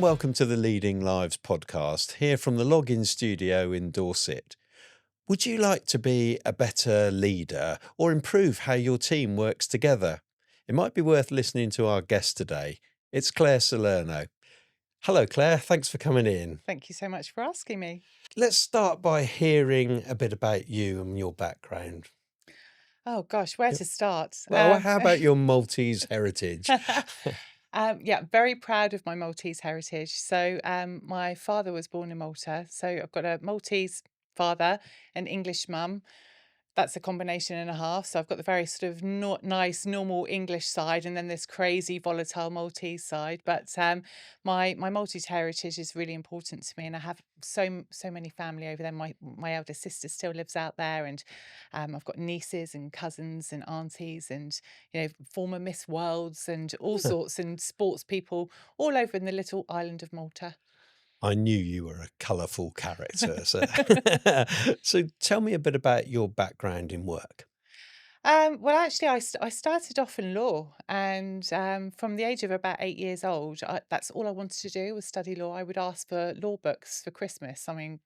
and welcome to the Leading Lives podcast, here from the Login Studio in Dorset. Would you like to be a better leader or improve how your team works together? It might be worth listening to our guest today. It's Claire Salerno. Hello, Claire. Thanks for coming in. Thank you so much for asking me. Let's start by hearing a bit about you and your background. Oh gosh, where Yep. to start? Well, how about your Maltese heritage? Yeah, very proud of my Maltese heritage. So, my father was born in Malta, so I've got a Maltese father, an English mum. That's a combination and a half. So I've got the very sort of not nice, normal English side, and then this crazy, volatile Maltese side. But my Maltese heritage is really important to me, and I have so many family over there. My eldest sister still lives out there, and I've got nieces and cousins and aunties, and former Miss Worlds and all sorts, and sports people all over in the little island of Malta. I knew you were a colourful character. So, so tell me a bit about your background in work. Well, actually, I started off in law, and from the age of about 8 years old, that's all I wanted to do was study law. I would ask for law books for Christmas. I mean,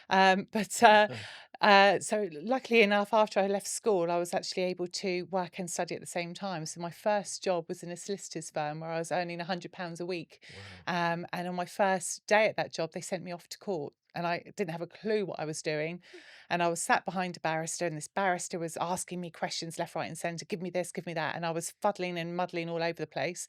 but so luckily enough, after I left school, I was actually able to work and study at the same time. So my first job was in a solicitor's firm where I was earning £100 a week, Wow. and on my first day at that job, they sent me off to court. And I didn't have a clue what I was doing. And I was sat behind a barrister, and this barrister was asking me questions left, right, and centre. Give me this, give me that. And I was fuddling and muddling all over the place.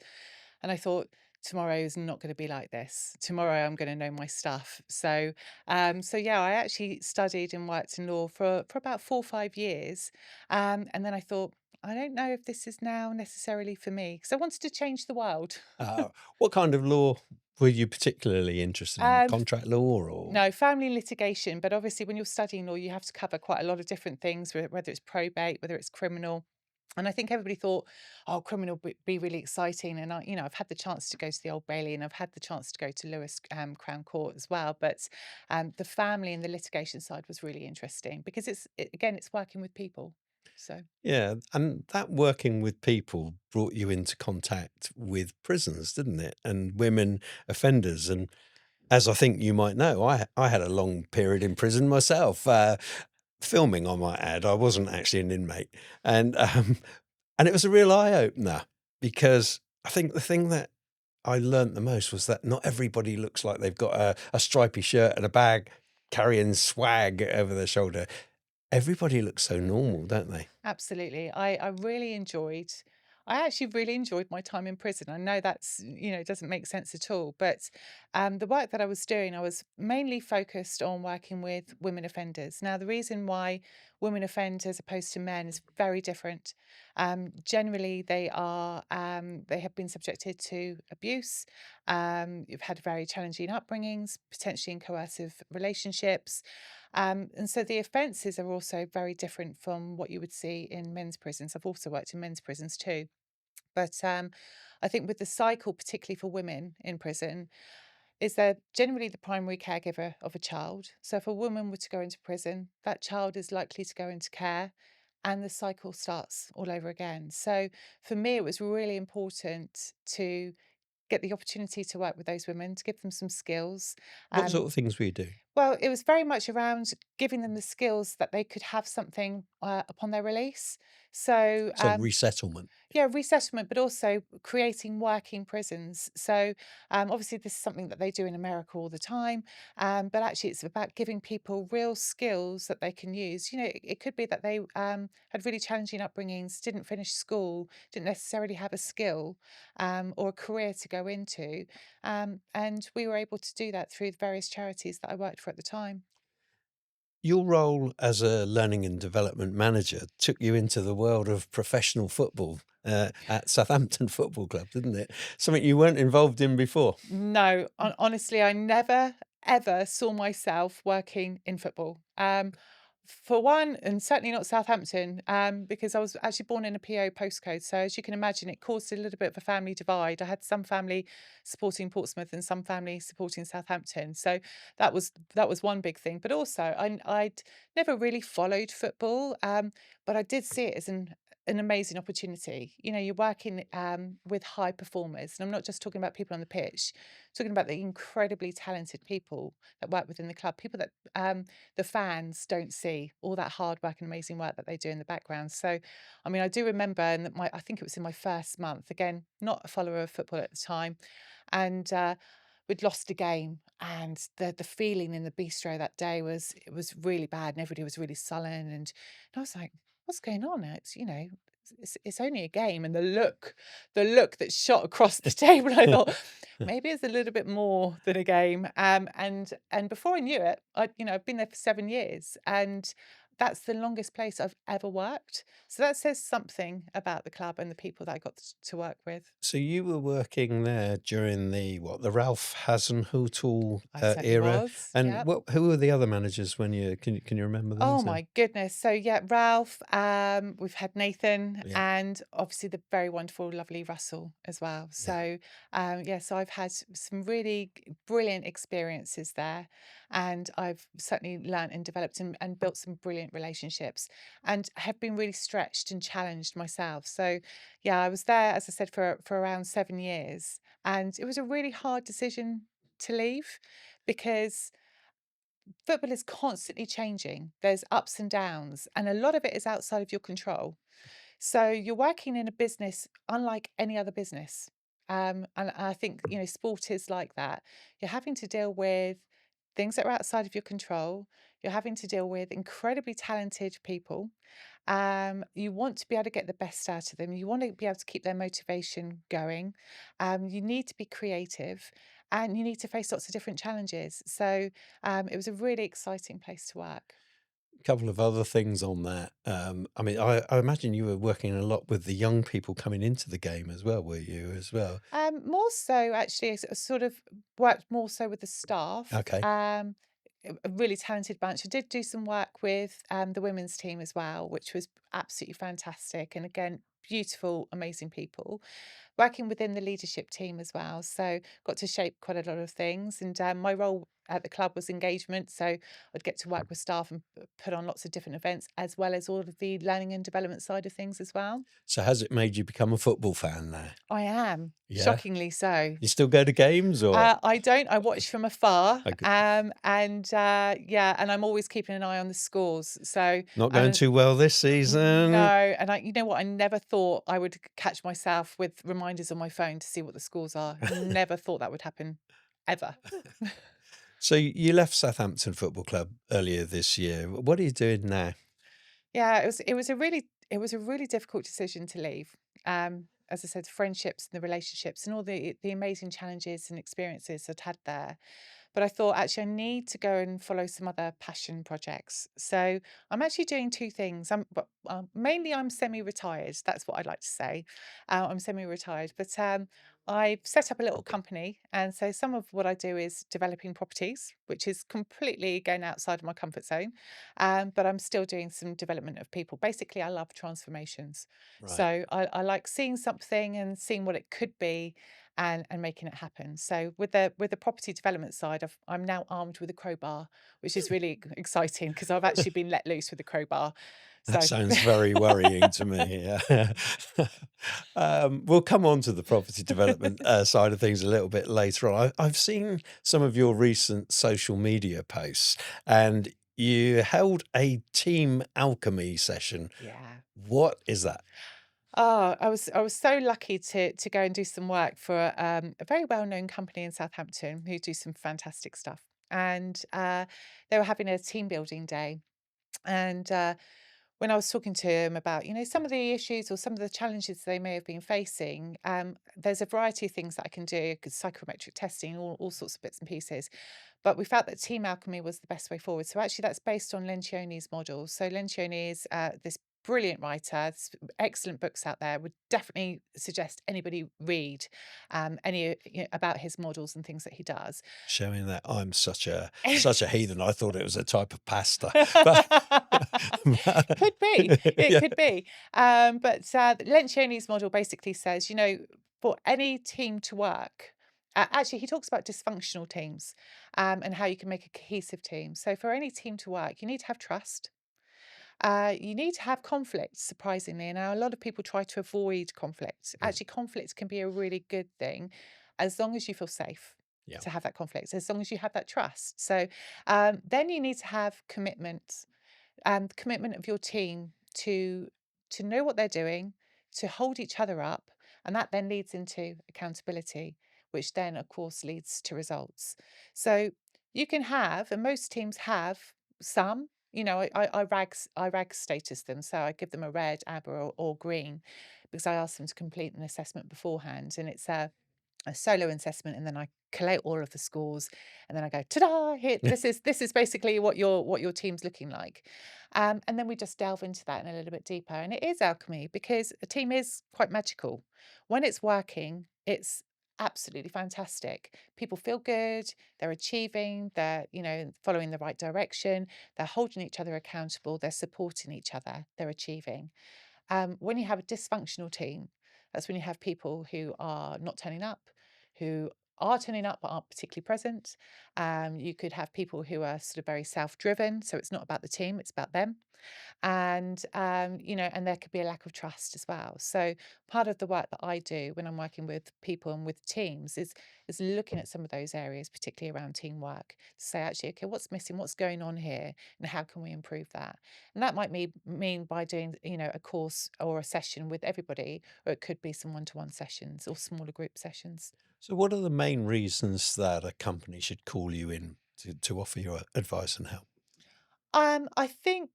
And I thought, tomorrow is not going to be like this. Tomorrow I'm going to know my stuff. So yeah, I actually studied and worked in law for about 4 or 5 years. And then I thought, I don't know if this is now necessarily for me, because I wanted to change the world. What kind of law were you particularly interested in? Um, Contract law or? No, family litigation, but obviously when you're studying law, you have to cover quite a lot of different things, whether it's probate, whether it's criminal. And I think everybody thought, oh, criminal would be really exciting. And I've had the chance to go to the Old Bailey, and I've had the chance to go to Lewis Crown Court as well. But the family and the litigation side was really interesting because again, it's working with people. So. Yeah, and that working with people brought you into contact with prisons, didn't it? And women offenders. And as I think you might know, I had a long period in prison myself, filming, I might add. I wasn't actually an inmate. And it was a real eye-opener because I think the thing that I learnt the most was that not everybody looks like they've got a stripy shirt and a bag carrying swag over their shoulder. Everybody looks so normal, don't they? Absolutely. I actually really enjoyed my time in prison. I know it doesn't make sense at all, but the work that I was doing, I was mainly focused on working with women offenders. Now, the reason why women offend as opposed to men is very different. Generally, they have been subjected to abuse. You've had very challenging upbringings, potentially in coercive relationships. And so the offences are also very different from what you would see in men's prisons. I've also worked in men's prisons too. But I think with the cycle, particularly for women in prison, is they're generally the primary caregiver of a child. So if a woman were to go into prison, that child is likely to go into care, and the cycle starts all over again. So for me, it was really important to get the opportunity to work with those women, to give them some skills. What Um, sort of things were you doing? well, it was very much around giving them the skills that they could have something upon their release. So, So resettlement. yeah, resettlement, but also creating working prisons. So, obviously, this is something that they do in America all the time. But actually, it's about giving people real skills that they can use. It could be that they had really challenging upbringings, didn't finish school, didn't necessarily have a skill or a career to go into. And we were able to do that through the various charities that I worked for at the time. Your role as a learning and development manager took you into the world of professional football at Southampton Football Club, didn't it? Something you weren't involved in before. No, honestly, I never ever saw myself working in football. For one, and certainly not Southampton, because I was actually born in a PO postcode. So as you can imagine, it caused a little bit of a family divide. I had some family supporting Portsmouth and some family supporting Southampton. So that was one big thing. But also, I'd never really followed football, but I did see it as an amazing opportunity. You know, you're working with high performers, and I'm not just talking about people on the pitch, talking about the incredibly talented people that work within the club, people that the fans don't see, all that hard work and amazing work that they do in the background. So, I mean, I do remember, and I think it was in my first month. Again, not a follower of football at the time, and we'd lost a game, and the feeling in the bistro that day was, it was really bad, and everybody was really sullen, and I was like, what's going on? It's, you know, it's only a game. And the look that shot across the table, I thought maybe it's a little bit more than a game. And before I knew it, I've been there for 7 years, and that's the longest place I've ever worked. So that says something about the club and the people that I got to work with. So you were working there during the Ralph Hasenhüttl I certainly era, was. and Yeah. who were the other managers when can you remember Oh those? my goodness. So yeah, Ralph, we've had Nathan, Yeah, and obviously the very wonderful, lovely Russell as well. yeah. So yeah, so I've had some really brilliant experiences there, and I've certainly learnt and developed and built some brilliant relationships, and have been really stretched and challenged myself. So yeah, I was there, as I said, for around 7 years, and it was a really hard decision to leave, because football is constantly changing. There's ups and downs, and a lot of it is outside of your control. So you're working in a business unlike any other business. And I think, you know, sport is like that. You're having to deal with things that are outside of your control. You're having to deal with incredibly talented people. You want to be able to get the best out of them. You want to be able to keep their motivation going. You need to be creative, and you need to face lots of different challenges. So it was a really exciting place to work. Couple of other things on that. I mean, I imagine you were working a lot with the young people coming into the game as well, were you as well? More so, actually, I sort of worked more so with the staff. Okay. A really talented bunch. I did do some work with the women's team as well, which was absolutely fantastic. And again, beautiful, amazing people. Working within the leadership team as well. So got to shape quite a lot of things. And my role at the club was engagement. So I'd get to work with staff and put on lots of different events, as well as all of the learning and development side of things as well. So has it made you become a football fan now? I am, Yeah? shockingly so. You still go to games or I don't. I watch from afar, like, and yeah, and I'm always keeping an eye on the scores. So, not going and too well this no, season? and you know what? I never thought I would catch myself with reminders on my phone to see what the scores are. Never thought that would happen, ever. So you left Southampton Football Club earlier this year. What are you doing now? Yeah, it was a really difficult decision to leave. As I said, friendships and the relationships and all the amazing challenges and experiences I'd had there. But I thought, actually, I need to go and follow some other passion projects. So I'm actually doing two things. Mainly I'm semi-retired. That's what I'd like to say. I'm semi-retired, but I've set up a little company, and so some of what I do is developing properties, which is completely going outside of my comfort zone. But I'm still doing some development of people. Basically, I love transformations. Right. So I like seeing something and seeing what it could be, and making it happen. So with the property development side, I'm now armed with a crowbar, which is really exciting, because I've actually been let loose with a crowbar. That So sounds very worrying to me. Yeah. We'll come on to the property development side of things a little bit later on. I've seen some of your recent social media posts, and you held a team alchemy session. yeah. What is that? Oh, I was so lucky to go and do some work for a very well known company in Southampton who do some fantastic stuff. And they were having a team building day. And when I was talking to him about, you know, some of the issues or some of the challenges they may have been facing, there's a variety of things that I can do, 'cause psychometric testing, all sorts of bits and pieces. But we felt that team alchemy was the best way forward. So actually, that's based on Lencioni's model. So Lencioni is this brilliant writer, excellent books out there. Would definitely suggest anybody read any about his models and things that he does. Showing that I'm such a heathen. I thought it was a type of pasta, but Could be. It yeah, could be. But Lencioni's model basically says, you know, for any team to work, actually, he talks about dysfunctional teams, and how you can make a cohesive team. So, for any team to work, you need to have trust. You need to have conflict, surprisingly. Now, a lot of people try to avoid conflict. Mm, Actually, conflict can be a really good thing as long as you feel safe yeah. to have that conflict, as long as you have that trust. So then you need to have commitment, and commitment of your team to know what they're doing, to hold each other up, and that then leads into accountability, which then of course leads to results. So you can have, and most teams have some. I rag status them, so I give them a red, amber, or green, because I ask them to complete an assessment beforehand, and it's a solo assessment, and then I collate all of the scores, and then I go, ta-da! Here, this is basically what your team's looking like, and then we just delve into that in a little bit deeper. And it is alchemy because a team is quite magical. When it's working, it's absolutely fantastic. People feel good, they're achieving, they're following the right direction, they're holding each other accountable, they're supporting each other, they're achieving. When you have a dysfunctional team, that's when you have people who are not turning up, who are turning up but aren't particularly present. You could have people who are sort of very self-driven, so it's not about the team, it's about them. And there could be a lack of trust as well. So part of the work that I do when I'm working with people and with teams is looking at some of those areas, particularly around teamwork, to say, actually, okay, what's missing, what's going on here, and how can we improve that? And that might mean by doing, a course or a session with everybody, or it could be some one-to-one sessions or smaller group sessions. So, what are the main reasons that a company should call you in to offer you advice and help? I think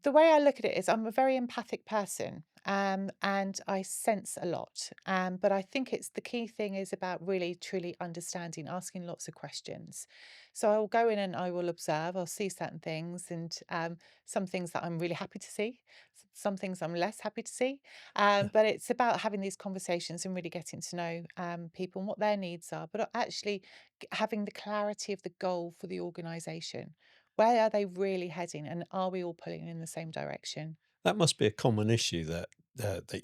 the way I look at it is I'm a very empathic person, and I sense a lot. But I think it's the key thing is about really truly understanding, asking lots of questions. So I will go in and I will observe. I'll see certain things, and some things that I'm really happy to see, some things I'm less happy to see. But it's about having these conversations and really getting to know people and what their needs are, but actually having the clarity of the goal for the organisation. Where are they really heading, and are we all pulling in the same direction? That must be a common issue that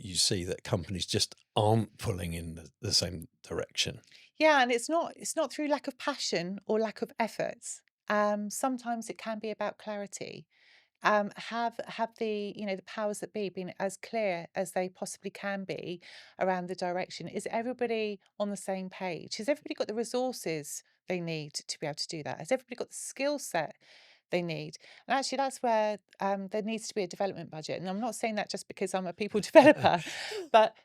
you see that companies just aren't pulling in the same direction. Yeah, and it's not through lack of passion or lack of effort. Sometimes it can be about clarity. Have the powers that be been as clear as they possibly can be around the direction? Is everybody on the same page? Has everybody got the resources they need to be able to do that? Has everybody got the skill set they need? And actually, that's where there needs to be a development budget. And I'm not saying that just because I'm a people developer, but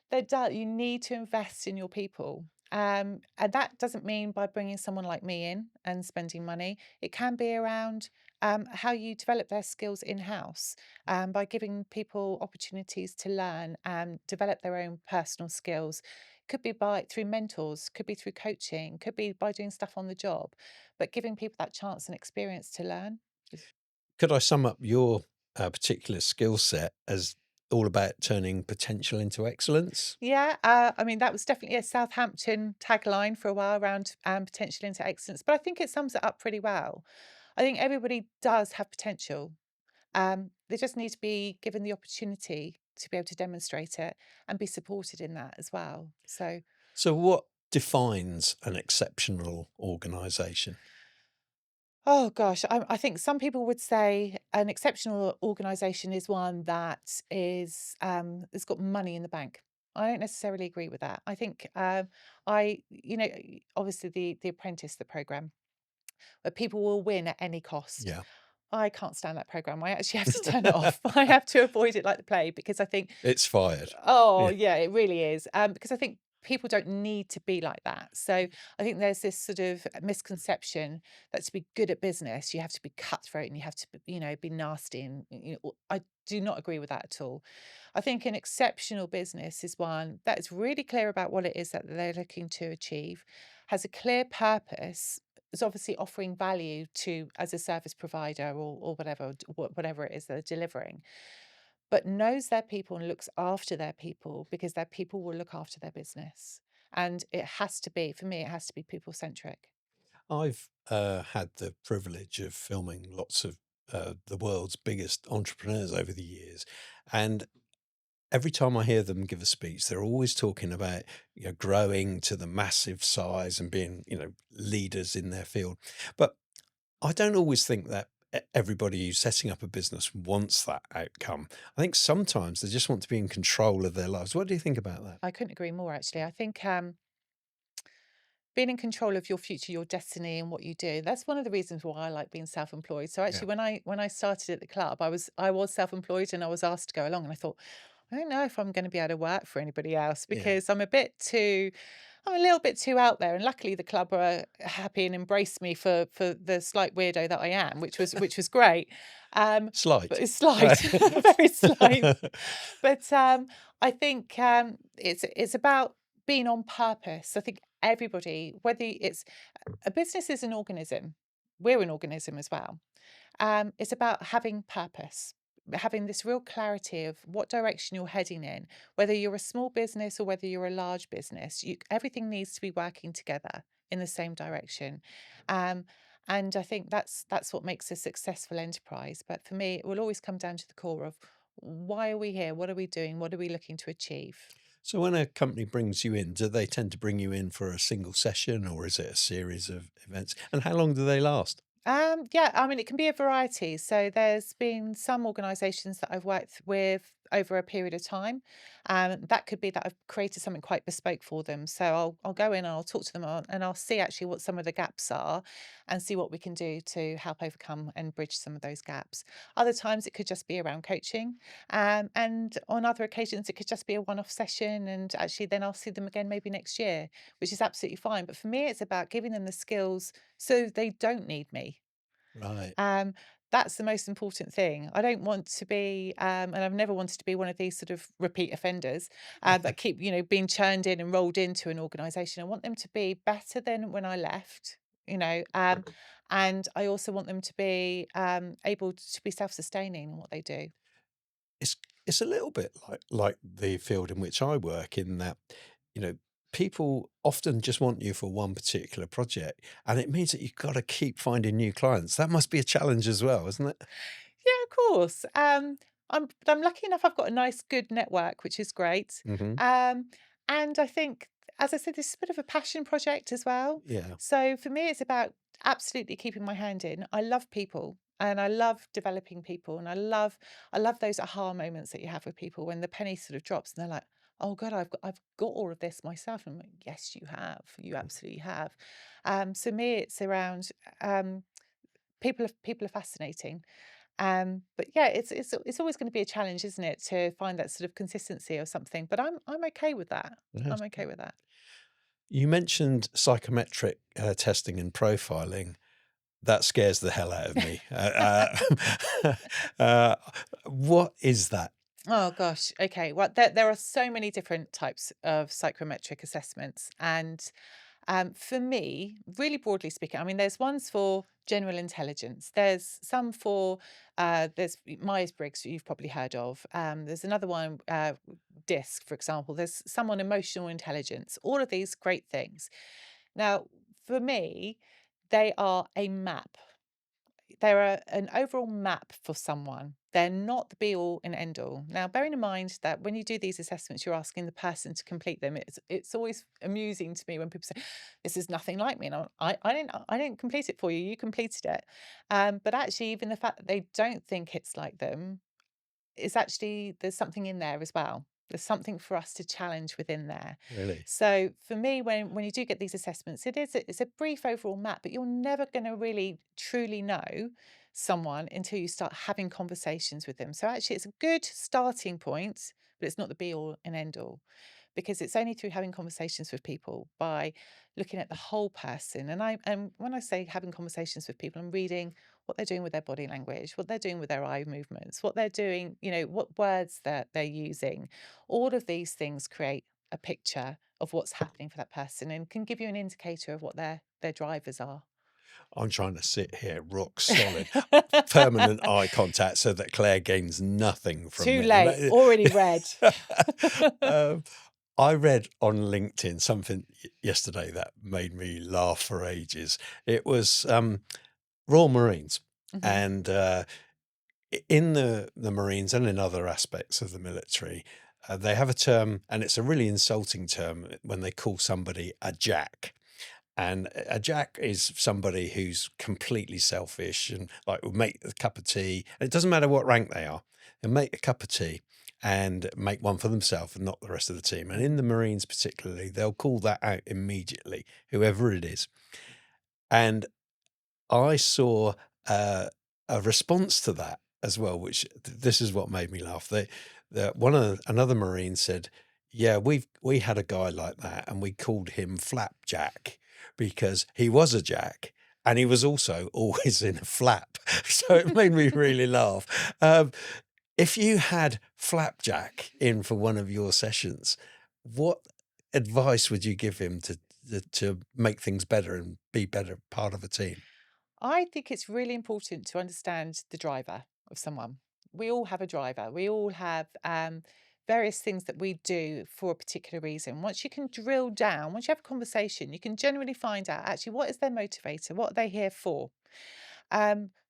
you need to invest in your people. And that doesn't mean by bringing someone like me in and spending money. It can be around how you develop their skills in house, by giving people opportunities to learn and develop their own personal skills. Could be through mentors, could be through coaching, could be by doing stuff on the job, but giving people that chance and experience to learn. Could I sum up your particular skill set as all about turning potential into excellence? Yeah, I mean, that was definitely a Southampton tagline for a while around potential into excellence, but I think it sums it up pretty well. I think everybody does have potential. They just need to be given the opportunity to be able to demonstrate it and be supported in that as well. So, So, what defines an exceptional organisation? oh gosh, I think some people would say an exceptional organisation is one that has got money in the bank. I don't necessarily agree with that. I think obviously the Apprentice, the program, where people will win at any cost. Yeah, I can't stand that program. I actually have to turn it off. I have to avoid it like the plague because I think, it's fired. oh Yeah. yeah, it really is. Because I think people don't need to be like that. So I think there's this sort of misconception that to be good at business, you have to be cutthroat and you have to, be nasty. And I do not agree with that at all. I think an exceptional business is one that is really clear about what it is that they're looking to achieve, has a clear purpose, is obviously offering value to as a service provider or whatever it is they're delivering, but knows their people and looks after their people because their people will look after their business. And it has to be, for me, it has to be people centric. I've had the privilege of filming lots of the world's biggest entrepreneurs over the years. And every time I hear them give a speech, they're always talking about growing to the massive size and being leaders in their field. But I don't always think that everybody who's setting up a business wants that outcome. I think sometimes they just want to be in control of their lives. What do you think about that? I couldn't agree more, actually. I think being in control of your future, your destiny, and what you do. That's one of the reasons why I like being self-employed. So Yeah. actually, when I started at the club, I was self-employed and I was asked to go along, and I thought, I don't know if I'm going to be able to work for anybody else Yeah. because I'm a little bit too out there. And luckily, the club were happy and embraced me for the slight weirdo that I am, which was great. Um, but Slight. it's slight, very slight. But I think it's about being on purpose. I think everybody, whether it's a business is an organism, we're an organism as well. It's about having purpose, having this real clarity of what direction you're heading in, whether you're a small business or whether you're a large business. Everything needs to be working together in the same direction. Um, and I think that's what makes a successful enterprise. But for me, it will always come down to the core of why are we here? What are we doing? What are we looking to achieve? So when a company brings you in, do they tend to bring you in for a single session or is it a series of events? And how long do they last? Yeah, I mean, it can be a variety. So there's been some organisations that I've worked with over a period of time. That could be that I've created something quite bespoke for them. So I'll go in and I'll talk to them and I'll see actually what some of the gaps are and see what we can do to help overcome and bridge some of those gaps. Other times it could just be around coaching. And on other occasions it could just be a one-off session and actually then I'll see them again maybe next year, which is absolutely fine. But for me, it's about giving them the skills so they don't need me. Right. Um, that's the most important thing. I don't want to be, and I've never wanted to be one of these sort of repeat offenders that keep, being churned in and rolled into an organisation. I want them to be better than when I left, and I also want them to be able to be self-sustaining in what they do. It's it's a little bit like the field in which I work in that, you know, people often just want you for one particular project, and it means that you've got to keep finding new clients. That must be a challenge as well, isn't it? Yeah, of course. I'm lucky enough. I've got a nice, good network, which is great. Hmm. Um, and I think, as I said, this is a bit of a passion project as well. Yeah. So for me, it's about absolutely keeping my hand in. I love people, and I love developing people, and I love those aha moments that you have with people when the penny sort of drops, and they're like, "Oh God, I've got all of this myself." And I'm like, "Yes, you have. You absolutely have." So me, it's around. Um, people are fascinating. But yeah, it's always going to be a challenge, isn't it, to find that sort of consistency or something. But I'm okay with that. Yes. I'm okay with that. You mentioned psychometric testing and profiling. That scares the hell out of me. Uh, what is that? Oh gosh. Okay. Well, there are so many different types of psychometric assessments, and for me, really broadly speaking, I mean, there's ones for general intelligence. There's some for there's Myers Briggs, you've probably heard of. There's another one, DISC, for example. There's some on emotional intelligence. All of these great things. Now, for me, they are a map. They're an overall map for someone. They're not the be all and end all. Now, bearing in mind that when you do these assessments, you're asking the person to complete them. It's always amusing to me when people say, "This is nothing like me," and I didn't complete it for you. You completed it. But actually, even the fact that they don't think it's like them is actually there's something in there as well. There's something for us to challenge within there. Really? So for me, when you do get these assessments, it's a brief overall map, but you're never going to really truly know someone until you start having conversations with them. So actually, it's a good starting point, but it's not the be all and end all because it's only through having conversations with people by looking at the whole person. And when I say having conversations with people, I'm reading what they're doing with their body language, what they're doing with their eye movements, what they're doing, what words that they're using. All of these things create a picture of what's happening for that person and can give you an indicator of what their drivers are. I'm trying to sit here rock solid, permanent eye contact so that Claire gains nothing from Too me. late, already read. Um, I read on LinkedIn something yesterday that made me laugh for ages. It was Royal Marines, Mhm. and in the Marines and in other aspects of the military, they have a term, and it's a really insulting term when they call somebody a jack. And a jack is somebody who's completely selfish and like will make a cup of tea. And it doesn't matter what rank they are. They'll make a cup of tea and make one for themselves and not the rest of the team. And in Mm. the Marines particularly, they'll call that out immediately, whoever it is. And I saw a response to that as well, which this is what made me laugh. Another Marine said, "Yeah, we had a guy like that, and we called him Flapjack because he was a jack." And he was also always in a flap. So it made me really laugh. If you had Flapjack in for one of your sessions, what advice would you give him to make things better and be better part of a team? I think it's really important to understand the driver of someone. We all have a driver. We all have various things that we do for a particular reason. Once you can drill down, once you have a conversation, you can generally find out actually what is their motivator, what are they here for.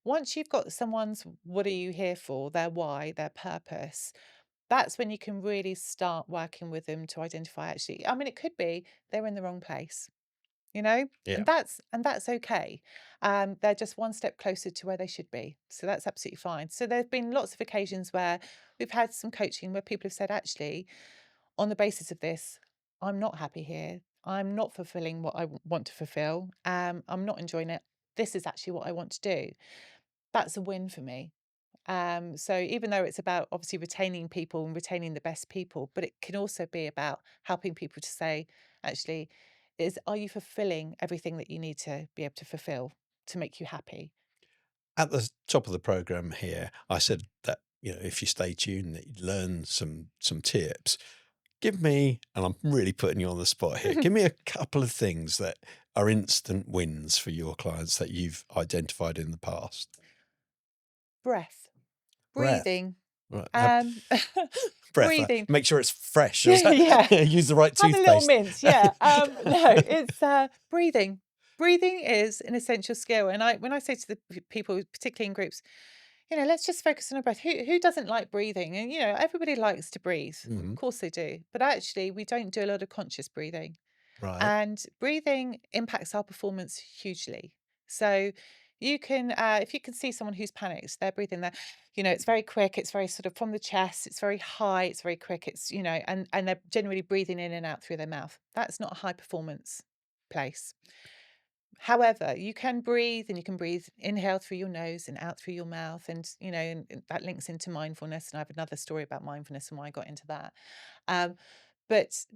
Once you've got someone's what are you here for, their why, their purpose, that's when you can really start working with them to identify actually, I mean, it could be they're in the wrong place, you know, Yeah. and that's okay. They're just one step closer to where they should be, so that's absolutely fine. So there's been lots of occasions where we've had some coaching where people have said, actually, on the basis of this, I'm not happy here. I'm not fulfilling what I want to fulfill. I'm not enjoying it. This is actually what I want to do. That's a win for me. So even though it's about obviously retaining people and retaining the best people, but it can also be about helping people to say, actually, are you fulfilling everything that you need to be able to fulfill to make you happy? At the top of the program here, I said that, if you stay tuned, that you'd learn some tips. Give me, and I'm really putting you on the spot here, give me a couple of things that are instant wins for your clients that you've identified in the past. Breath, Breath. breathing, Right. um, Breath. breathing. Make sure it's fresh. Or Yeah, use the right have a little toothpaste. mint. Yeah. No, it's breathing. Breathing is an essential skill, and when I say to the people, particularly in groups, let's just focus on our breath. Who doesn't like breathing? And everybody likes to breathe. Of Mhm. course they do. But actually, we don't do a lot of conscious breathing. Right. And breathing impacts our performance hugely. So you can, if you can see someone who's panicked, they're breathing there, it's very quick, it's very sort of from the chest, it's very high, it's very quick, and they're generally breathing in and out through their mouth. That's not a high performance place. However, you can breathe and you can breathe, inhale through your nose and out through your mouth. And that links into mindfulness. And I have another story about mindfulness and why I got into that. But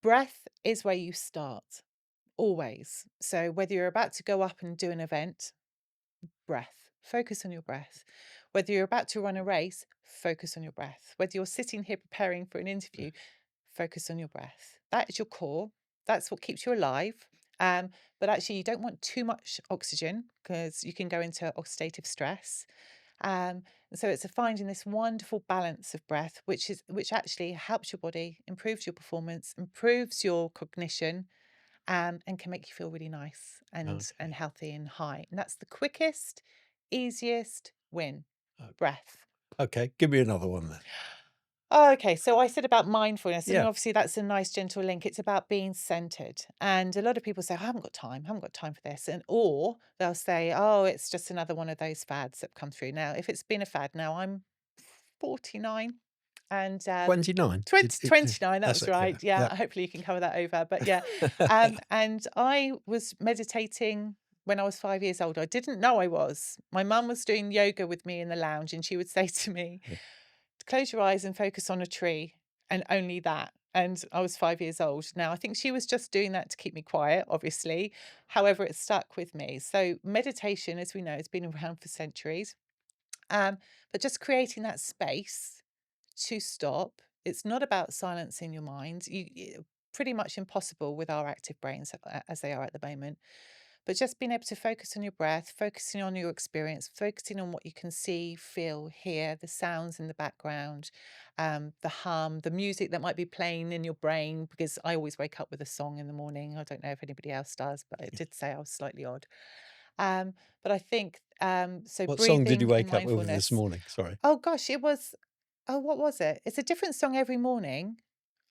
breath is where you start always. So whether you're about to go up and do an event, breath, focus on your breath. Whether you're about to run a race, focus on your breath. Whether you're sitting here preparing for an interview, focus on your breath. That is your core. That's what keeps you alive. But actually, you don't want too much oxygen because you can go into oxidative stress. And so it's a finding this wonderful balance of breath, which actually helps your body, improves your performance, improves your cognition, and can make you feel really nice and Okay. healthy and high. And that's the quickest, easiest win. o- Breath. Okay. Give me another one then. Oh, okay, so I said about mindfulness, and Yeah. obviously that's a nice gentle link. It's about being centered. And a lot of people say, I haven't got time, I haven't got time for this. Or they'll say, oh, it's just another one of those fads that come through. Now, if it's been a fad, now I'm 49 and 29. 29, that That's was it. Yeah. right. Yeah, Yeah. hopefully you can cover that over. But yeah, and I was meditating when I was 5 years old. I didn't know I was. My mum was doing yoga with me in the lounge, and she would say to me, close your eyes and focus on a tree and only that. And I was 5 years old. Now, I think she was just doing that to keep me quiet, obviously. However, it stuck with me. So, meditation, as we know, has been around for centuries. Um, but just creating that space to stop. It's not about silencing your mind. Pretty much impossible with our active brains as they are at the moment. But just being able to focus on your breath, focusing on your experience, focusing on what you can see, feel, hear, the sounds in the background, the hum, the music that might be playing in your brain, because I always wake up with a song in the morning. I don't know if anybody else does, but it did say I was slightly odd. Um, but I think so What song did you breathing and wake up with this mindfulness. morning? Sorry. Oh gosh, it was, oh, what was it? It's a different song every morning.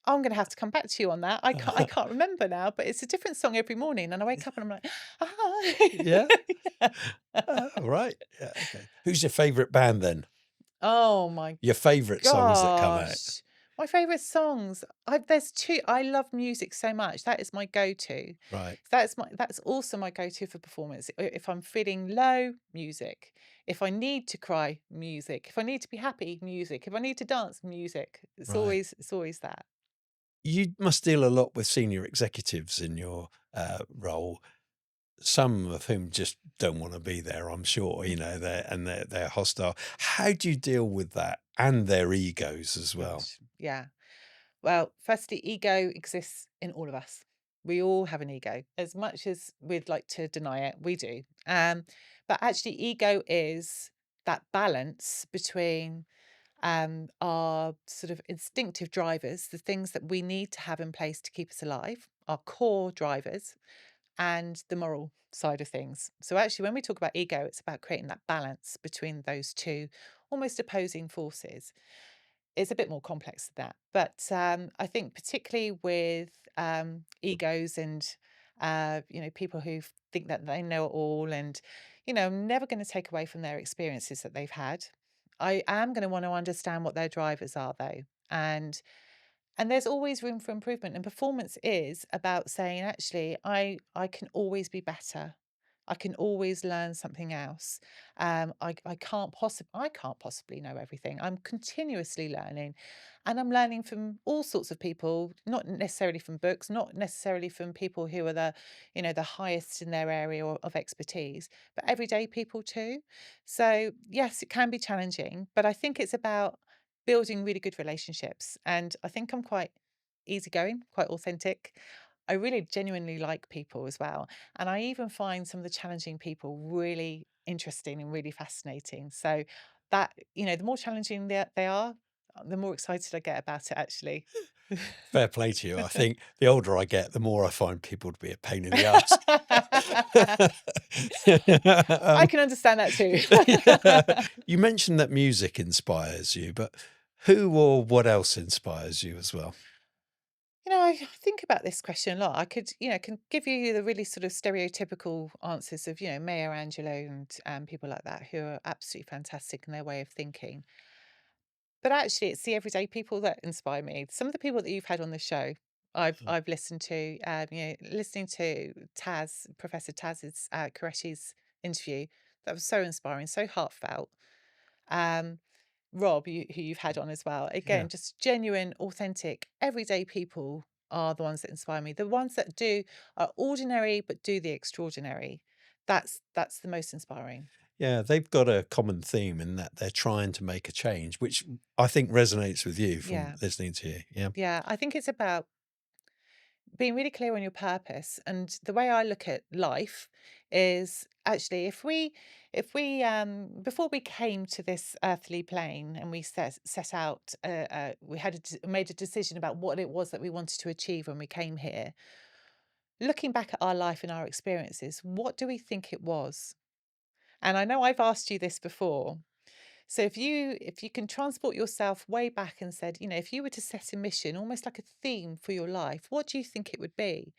I'm gonna have to come back to you on that. I can't remember now, but it's a different song every morning, and I wake up and I'm like, Yeah? "Ah." All right. Yeah, okay. Who's your favourite band then? Oh my Your favourite songs that come out? gosh. My favourite songs, there's 2. I love music so much. That is my go-to. Right, That's also my go-to for performance. If I'm feeling low, music. If I need to cry, music. If I need to be happy, music. If I need to dance, music. right. It's always that. You must deal a lot with senior executives in your, role, some of whom just don't wanna be there, I'm sure, they're hostile. How do you deal with that and their egos as well? Gosh, yeah. Well, firstly, ego exists in all of us. We all have an ego. As much as we'd like to deny it, we do. But actually, ego is that balance between our sort of instinctive drivers, the things that we need to have in place to keep us alive, our core drivers, and the moral side of things. So, actually, when we talk about ego, it's about creating that balance between those two almost opposing forces. It's a bit more complex than that. But I think particularly with egos and people who think that they know it all, and I'm never going to take away from their experiences that they've had. I am going to want to understand what their drivers are though. And there's always room for improvement. And performance is about saying, actually, I can always be better. I can always learn something else. I can't possibly know everything. I'm continuously learning, and I'm learning from all sorts of people, not necessarily from books, not necessarily from people who are the highest in their area of expertise, but everyday people too. So yes, it can be challenging, but I think it's about building really good relationships. And I think I'm quite easygoing, quite authentic. I really genuinely like people as well. And I even find some of the challenging people really interesting and really fascinating. So the more challenging they are, the more excited I get about it actually. Fair play to you. I think the older I get, the more I find people to be a pain in the ass. I Um, can understand that too. yeah. You mentioned that music inspires you, but who or what else inspires you as well? I think about this question a lot. I could, can give you the really sort of stereotypical answers of, Maya Angelou and people like that who are absolutely fantastic in their way of thinking. But actually, it's the everyday people that inspire me. Some of the people that you've had on the show, I've listened to. Listening to Professor Taz's Qureshi's interview, that was so inspiring, so heartfelt. Um, Rob, who you've had on as well. Yeah. Again, just genuine, authentic, everyday people are the ones that inspire me. The ones that are ordinary but do the extraordinary. That's the most inspiring. Yeah, they've got a common theme in that they're trying to make a change, which I think resonates with you from Yeah. listening to you. Yeah. Yeah. I think it's about being really clear on your purpose. And the way I look at life is actually if we before we came to this earthly plane and we set out we made a decision about what it was that we wanted to achieve when we came here. Looking back at our life and our experiences, what do we think it was? And I know I've asked you this before. So if you can transport yourself way back and said, if you were to set a mission, almost like a theme for your life, what do you think it would be?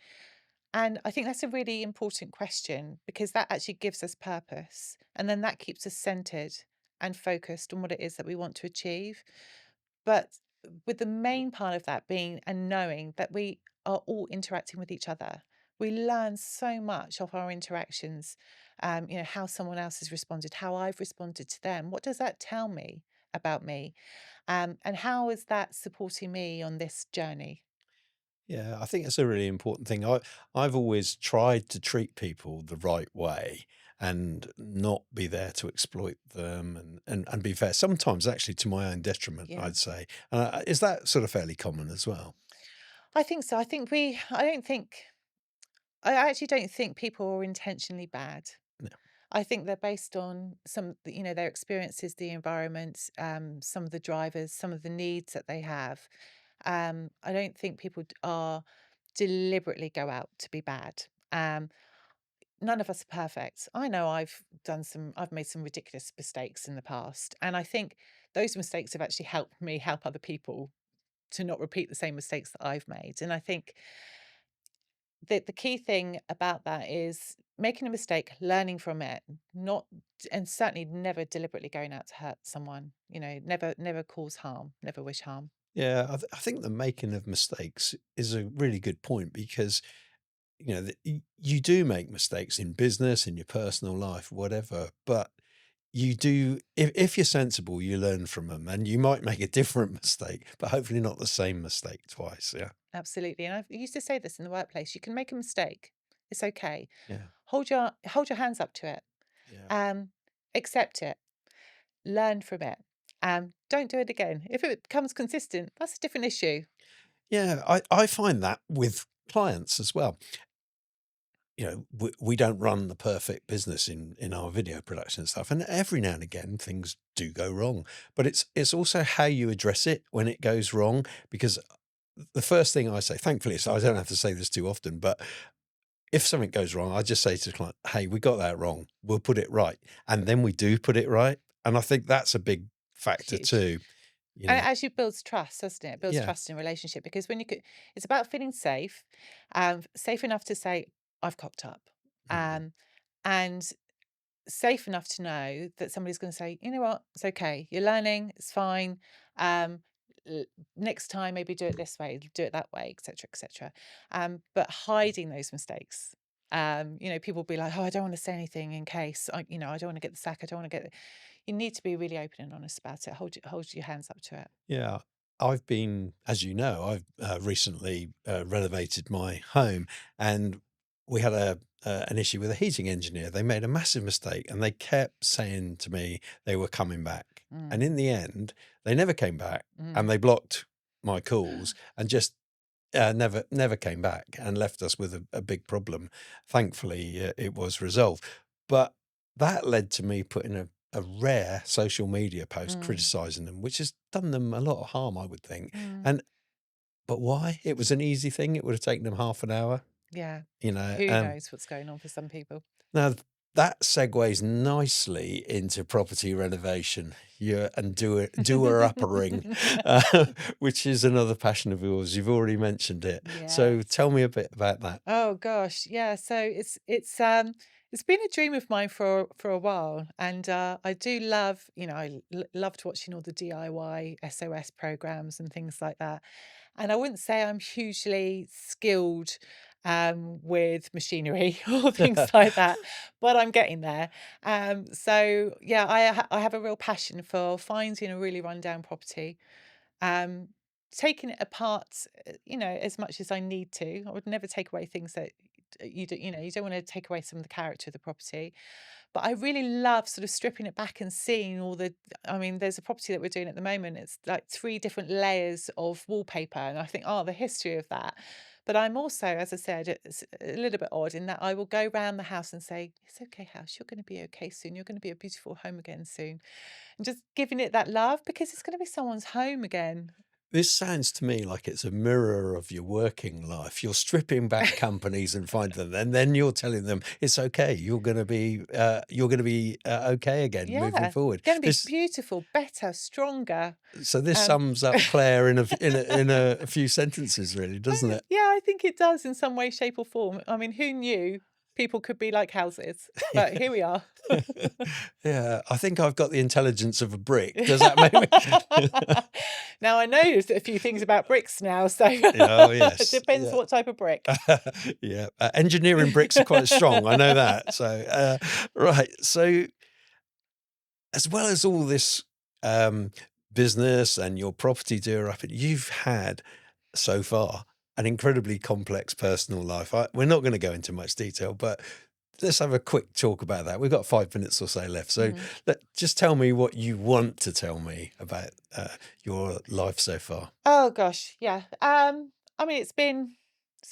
And I think that's a really important question because that actually gives us purpose. And then that keeps us centered and focused on what it is that we want to achieve. But with the main part of that being and knowing that we are all interacting with each other. We learn so much of our interactions, how someone else has responded, how I've responded to them. What does that tell me about me? And how is that supporting me on this journey? Yeah, I think it's a really important thing. I've always tried to treat people the right way and not be there to exploit them and be fair. Sometimes actually to my own detriment, Yeah. I'd say. Is that sort of fairly common as well? I think so. I actually don't think people are intentionally bad. No. I think they're based on their experiences, the environment, some of the drivers, some of the needs that they have. I don't think people are deliberately go out to be bad. Um, None of us are perfect. I know I've made some ridiculous mistakes in the past, and I think those mistakes have actually helped me help other people. to not repeat the same mistakes that I've made. And I think that the key thing about that is making a mistake, learning from it, not and certainly never deliberately going out to hurt someone. Never cause harm, never wish harm. Yeah, I think the making of mistakes is a really good point because you do make mistakes in business, in your personal life, whatever. But you do, if you're sensible, you learn from them, and you might make a different mistake, but hopefully not the same mistake twice. Yeah, Absolutely. And I used to say this in the workplace. You can make a mistake. It's okay. yeah, Hold your hands up to it. yeah, Um, accept it. Learn from it. Don't do it again. If it becomes consistent, that's a different issue. yeah. I find that with clients as well. We don't run the perfect business in our video production and stuff, and every now and again things do go wrong. But it's also how you address it when it goes wrong. Because the first thing I say, thankfully, so I don't have to say this too often, but if something goes wrong, I just say to the client, "Hey, we got that wrong. We'll put it right," and then we do put it right. And I think that's a big factor Huge. too. You And know, it actually builds trust, doesn't it? It builds yeah, trust in a relationship because when you could, it's about feeling safe, safe enough to say, I've cocked up. mhm. Um, and safe enough to know that somebody's going to say, you know what, it's okay. You're learning, it's fine. Um, l- Next time, maybe do it this way, do it that way, etc., etc. But hiding those mistakes. People will be like, oh, I don't want to say anything in case I don't want to get the sack. I don't want to get. You need to be really open and honest about it. Hold your hands up to it. Yeah, I've been, as you know, I've recently renovated my home, and we had an issue with a heating engineer. They made a massive mistake, and they kept saying to me they were coming back, and Mm, in the end, they never came back, and mm. they blocked my calls and just never came back and left us with a big problem. Thankfully, it was resolved, but that led to me putting a rare social media post Mm, criticizing them, which has done them a lot of harm, I would think. mm. And but why? It was an easy thing. It would have taken them half an hour, Yeah. you know. Who knows what's going on for some people? Now that segues nicely into property renovation. Yeah, and doer uppering, which is another passion of yours. You've already mentioned it. So Yes. tell me a bit about that. Oh gosh, yeah. So it's been a dream of mine for a while, and I do love loved watching all the DIY SOS programs and things like that. And I wouldn't say I'm hugely skilled with machinery or things like that, but I'm getting there. So yeah, I have a real passion for finding a really rundown property, um, taking it apart, as much as I need to. I would never take away things that you don't want to take away some of the character of the property. But I really love sort of stripping it back and seeing all the. I mean, there's a property that we're doing at the moment. It's like three different layers of wallpaper, and I think, oh, the history of that. But I'm also, as I said, it's a little bit odd in that I will go round the house and say, "It's okay, house. You're going to be okay soon. You're going to be a beautiful home again soon." And just giving it that love because it's going to be someone's home again. This sounds to me like it's a mirror of your working life. You're stripping back companies and finding them, and then you're telling them it's okay. You're going to be okay again moving Yeah, forward. gonna be This beautiful, better, stronger. So this Um, sums up Claire in a few sentences, really, doesn't it? yeah, I think it does in some way, shape, or form. I mean, who knew people could be like houses? But here we are. Yeah, I think I've got the intelligence of a brick. Does that make me? Now I know a few things about bricks now, so Oh, it yes. depends Yeah. what type of brick. Yeah. Engineering bricks are quite strong. I know that. So, right. So, as well as all this um, business and your property doer up, you've had so far an incredibly complex personal life. We're not going to go into much detail, but let's have a quick talk about that. We've got 5 minutes or so left. So Mm. just tell me what you want to tell me about your life so far. Oh gosh, yeah. I mean, it's been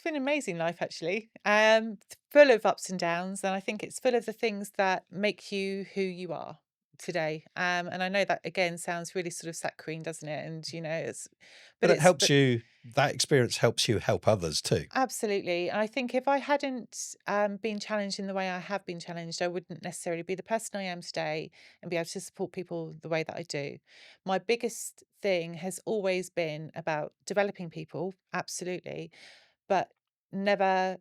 an amazing life actually. Full of ups and downs, and I think it's full of the things that make you who you are. today. And I know that again sounds really sort of saccharine, doesn't it? And it's, But but it it's helps but you that experience helps you help others too. absolutely. I think if I hadn't been challenged in the way I have been challenged, I wouldn't necessarily be the person I am today and be able to support people the way that I do. My biggest thing has always been about developing people, absolutely, but never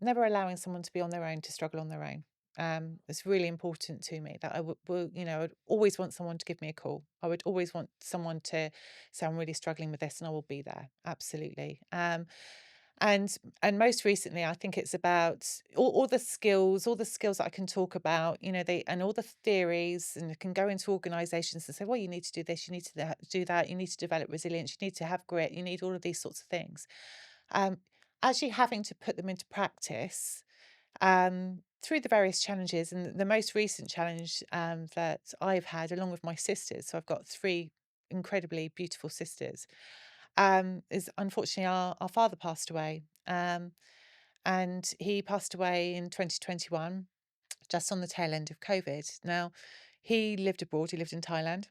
allowing someone to be on their own, to struggle on their own. It's really important to me that I I'd always want someone to give me a call. I would always want someone to say, I'm really struggling with this, and I will be there. Absolutely. And most recently, I think it's about all the skills that I can talk about, they and all the theories, and I can go into organizations and say, well, you need to do this, you need to do that, you need to develop resilience, you need to have grit, you need all of these sorts of things. Um, Actually having to put them into practice through the various challenges, and the most recent challenge that I've had, along with my sisters, so I've got three incredibly beautiful sisters, is unfortunately our father passed away. And he passed away in 2021, just on the tail end of COVID. Now, he lived abroad, he lived in Thailand.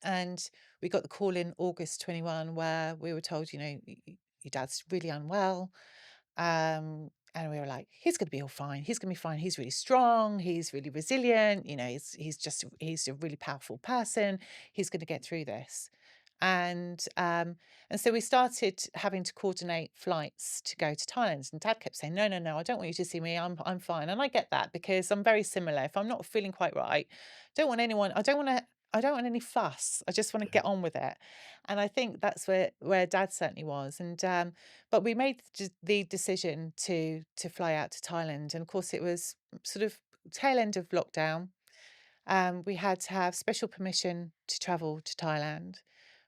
And we got the call in August 21 where we were told, your dad's really unwell. And we were like, he's going to be all fine. He's going to be fine. He's really strong. He's really resilient. He's a really powerful person. He's going to get through this. And so we started having to coordinate flights to go to Thailand. And Dad kept saying, "No, no, no, I don't want you to see me. I'm fine." And I get that because I'm very similar. If I'm not feeling quite right, don't want anyone. I don't want any fuss. I just want to Yeah. get on with it. And I think that's where Dad certainly was. And but we made the decision to fly out to Thailand, and of course it was sort of tail end of lockdown. We had to have special permission to travel to Thailand.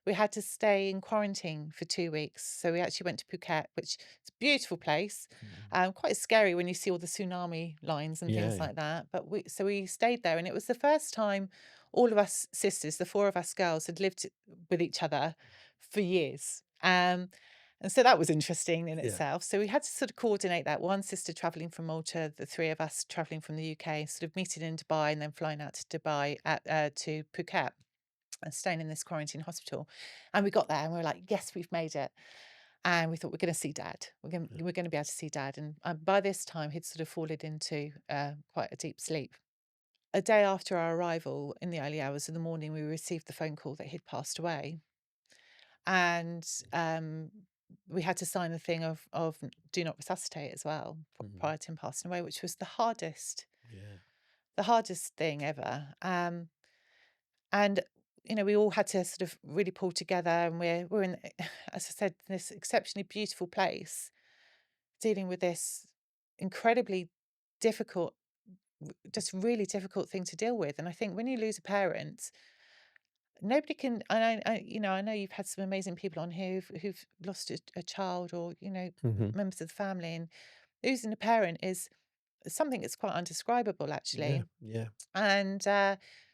We had to stay in quarantine for 2 weeks. So we actually went to Phuket, which is a beautiful place. Mhm. Quite scary when you see all the tsunami lines and Yeah, things yeah. like that. But we stayed there, and it was the first time all of us sisters, the four of us girls, had lived with each other for years. And so that was interesting in Yeah. itself. So we had to sort of coordinate that. One sister traveling from Malta, the three of us traveling from the UK, sort of meeting in Dubai and then flying out to Dubai to Phuket and staying in this quarantine hospital. And we got there and we were like, yes, we've made it. And we thought we're going to see Dad. Yeah. We're going to be able to see Dad. And by this time, he'd sort of fallen into quite a deep sleep. A day after our arrival, in the early hours of the morning, we received the phone call that he'd passed away. And we had to sign the thing of do not resuscitate as well Mhm. prior to him passing away, which was Yeah. the hardest thing ever. And we all had to sort of really pull together, and we're in, as I said, this exceptionally beautiful place, dealing with this incredibly difficult, just really difficult thing to deal with. And I think when you lose a parent, nobody can. And I know you've had some amazing people on here who've lost a child, or Mhm. members of the family, and losing a parent is something that's quite undescribable, Yeah, actually. yeah. And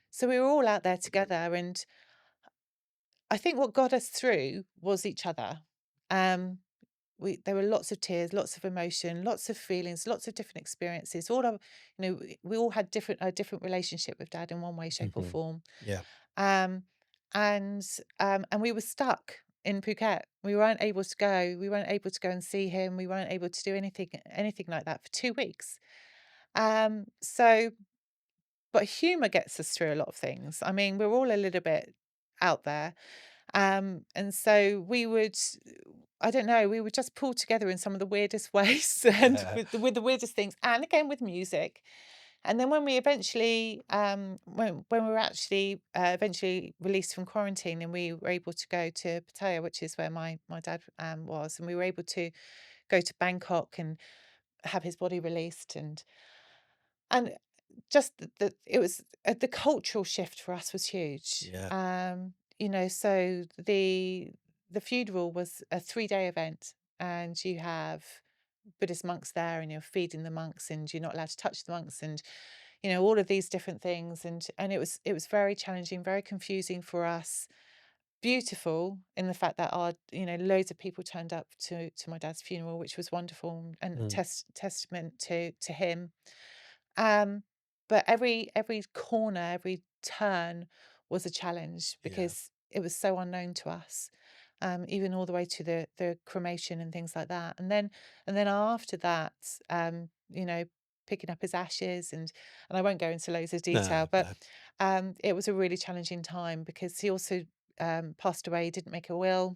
so we were all out there together, and I think what got us through was each other. Um, there were lots of tears, lots of emotion, lots of feelings, lots of different experiences. All of we all had a different relationship with Dad in one way, shape, or Mhm. form. Yeah. Um, and we were stuck in Phuket. We weren't able to go. We weren't able to go and see him. We weren't able to do anything like that for 2 weeks. So, but humour gets us through a lot of things. I mean, we're all a little bit out there. And so I don't know, we would just pull together in some of the weirdest ways and Yeah. with the weirdest things, and again with music. And then when we eventually, when we were actually eventually released from quarantine, and we were able to go to Pattaya, which is where my dad was, and we were able to go to Bangkok and have his body released, and just it was the cultural shift for us was huge. Yeah. So the funeral was a 3-day event, and you have Buddhist monks there, and you're feeding the monks, and you're not allowed to touch the monks, and all of these different things, and it was very challenging, very confusing for us. Beautiful in the fact that our loads of people turned up to my dad's funeral, which was wonderful, and Mm. testament to him. Um, but every corner, every turn was a challenge Yeah. because it was so unknown to us, even all the way to the cremation and things like that. And then after that, you know, picking up his ashes, and I won't go into loads of detail, No, but no. it was a really challenging time because he also passed away. He didn't make a will.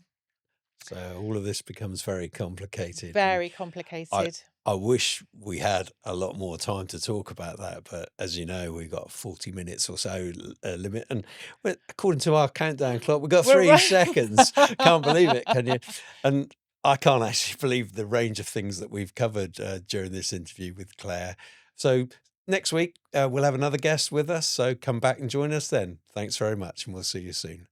So all of this becomes very complicated, and Very I complicated. I wish we had a lot more time to talk about that, but as you know, we've got 40 minutes or so limit, and according to our countdown clock, we've got We're 3 seconds. Can't believe it, can you? And I can't actually believe the range of things that we've covered during this interview with Claire. So next week, we'll have another guest with us, so come back and join us then. Thanks very much, and we'll see you soon.